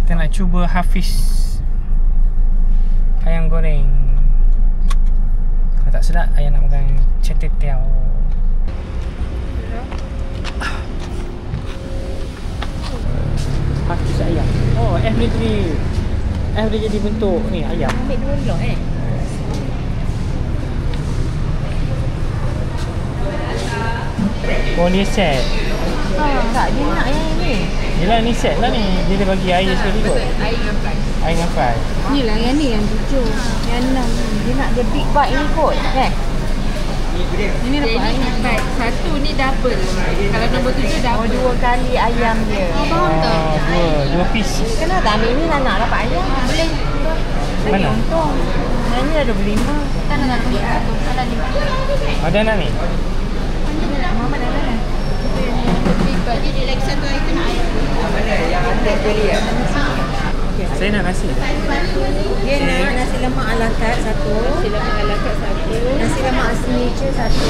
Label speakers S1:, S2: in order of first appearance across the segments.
S1: Kita nak cuba Hafiz ayam goreng. Kalau tak sedap, ayah nak makan ceteteau. Hafiz ayam. Oh, F dia jadi bentuk ni ayam.
S2: Ambil 2 lot
S1: Oh, ni set.
S2: Tak, dia nak yang ni.
S1: Yelah, ni set lah ni. Dia dah bagi air sekali kot.
S2: Air dengan fry.
S1: Air dengan fry.
S2: Ni lah yang ni, yang 7. Yang 6 ni. Dia nak dia big bite ni kot, kan? Ini dapat air dengan bite. Satu ni double. Kalau nombor 7 double. Oh, 2 kali ayam dia. Oh, faham tak?
S1: Dua piece.
S2: Kenapa tak ambil ni lah nak dapat ayam? Boleh.
S1: Mana?
S2: Untung. Yang ni dah 25. Kita nak beli satu. Ada 5.
S1: Ada nak ni?
S2: Mama dah lah. Jadi dia lagi satu item ayam. Mana yang ada beli ya?
S1: Saya nak nasi.
S2: Dia nak nasi lemak ala carte satu. Nasi lemak ala carte satu. Nasi lemak signature satu.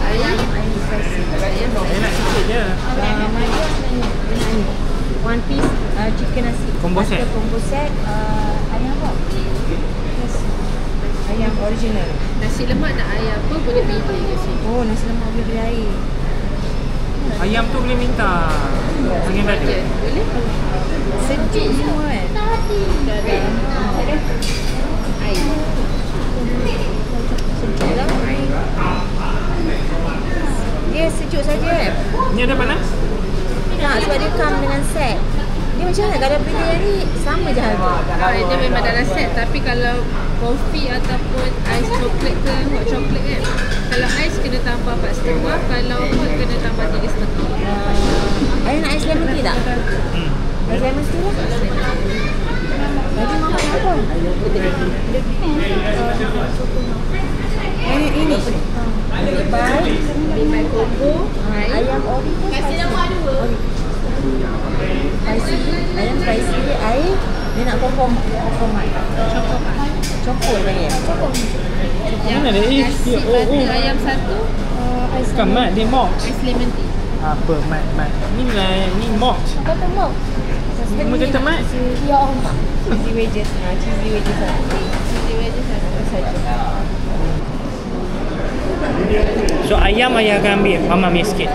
S2: Ayam spicy.
S1: Saya nak sikit je.
S2: One piece chicken nasi.
S1: Combo set.
S2: Combo set. Ayam apa? Ayam original. Nasi lemak nak ayam apa boleh pilih ke sini? Oh, nasi lemak boleh pilih air.
S1: Ayam tu boleh minta angin dada.
S2: Boleh? Sejuk semua kan? Dah ada. Air. Sejuk lah air. Dia sejuk saja kan?
S1: Ni ada panas?
S2: Tak, sebab dia come dengan set. Dia macam mana kalau beli yang ni sama je harga. Dia memang dalam set, tapi kalau kopi ataupun ais coklat ke hot coklat kan, kalau ais kena tambah 4.5, kalau hot kena tambah 3.5. Ayah nak ais lemon tea tak? Ais lemon tea lah. Lagi mama nak apa? Ini Limai combo, ayam ori pun kasih nama 2. Spicy, ayam spicy, air. Dia nak confirm Cokol lagi ya? Cokol.
S1: Mana dia?
S2: Ayam satu.
S1: Bukan mat, dia mox.
S2: Ais lemon tea.
S1: Apa mat? Ni lah, ni mox.
S2: Apa tu mox?
S1: Kamu kata mat?
S2: Ya Allah. Cheesy wedges. Cheesy wedges satu. Cheesy wedges satu saja.
S1: So ayam ayah akan ambil mama punya sikit.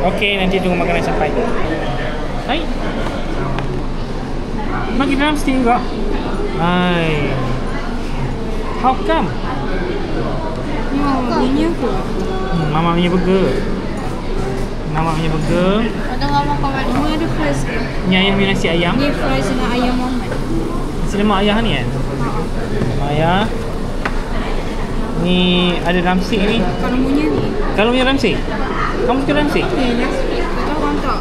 S1: Okey, nanti tunggu makanan sampai. Hai. Bagi dalam steam kau. Hai. How come?
S2: Ini apa?
S1: Mama punya burger. Mama punya burger.
S2: Ada mama kawan. Ini ada fries ke?
S1: Ni ayah punya nasi ayam.
S2: Ni fries dengan ayam Muhammad.
S1: Nasi lemak ayah ni kan? Lemak ayah. Ni ada ramsik ni.
S2: Kalau punya ni.
S1: Kalau punya ramsik? Kamu suka ramsik?
S2: Ni nasi. Kau tahu orang tak?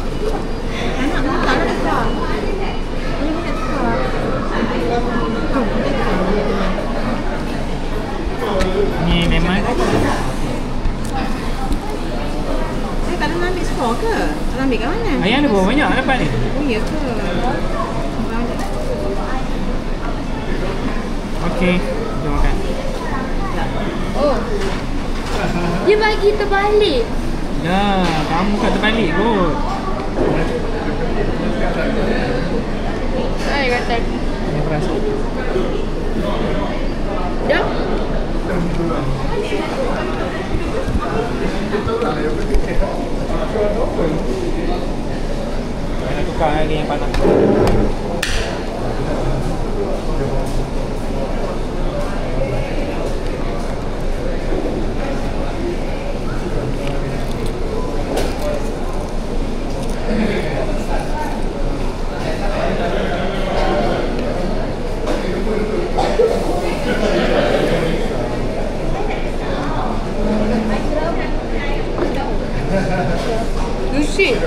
S2: Anak tak ada tak?
S1: Ni memang.
S2: Saya tak nak ambil straw ke? Tak ambil kat mana?
S1: Ayah ada berapa banyak dapat ni?
S2: Oh ya ke?
S1: Okey, kita makan.
S2: Oh. Dia bagi terbalik.
S1: Ya, kamu kat terbalik kot.
S2: Hai kata.
S1: Ini perasa.
S2: Dah?
S1: Nak tukar lagi yang panas.
S2: Juicy.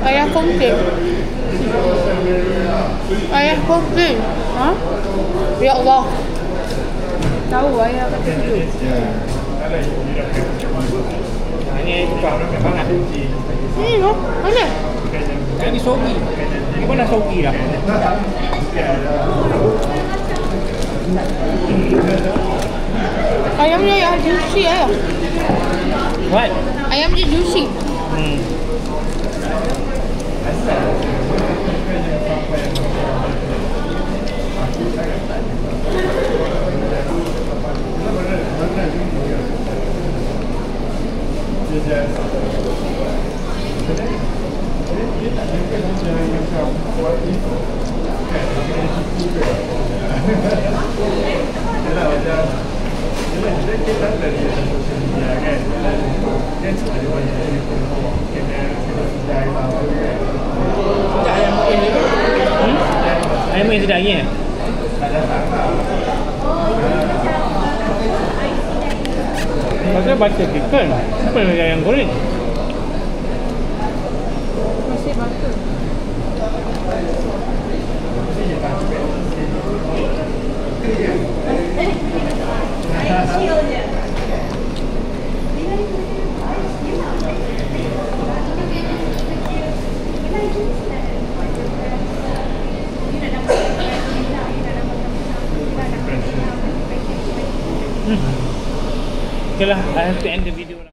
S2: Ayah komplain. Ayah komplain. Ha? Ya Allah. Tahu ayah kata gitu.
S1: Ini air tukar bangat.
S2: Ni no. Mana?
S1: Ini sogi. Ini pun dah sogi dah.
S2: Ayam dia yang juicy ayah.
S1: What?
S2: Ayam dia juicy.
S1: Ayam yang tidak lagi. Pasal butter chicken. Apa yang ayam goreng?
S2: Masih butter.
S1: Okay lah, I have to end the video.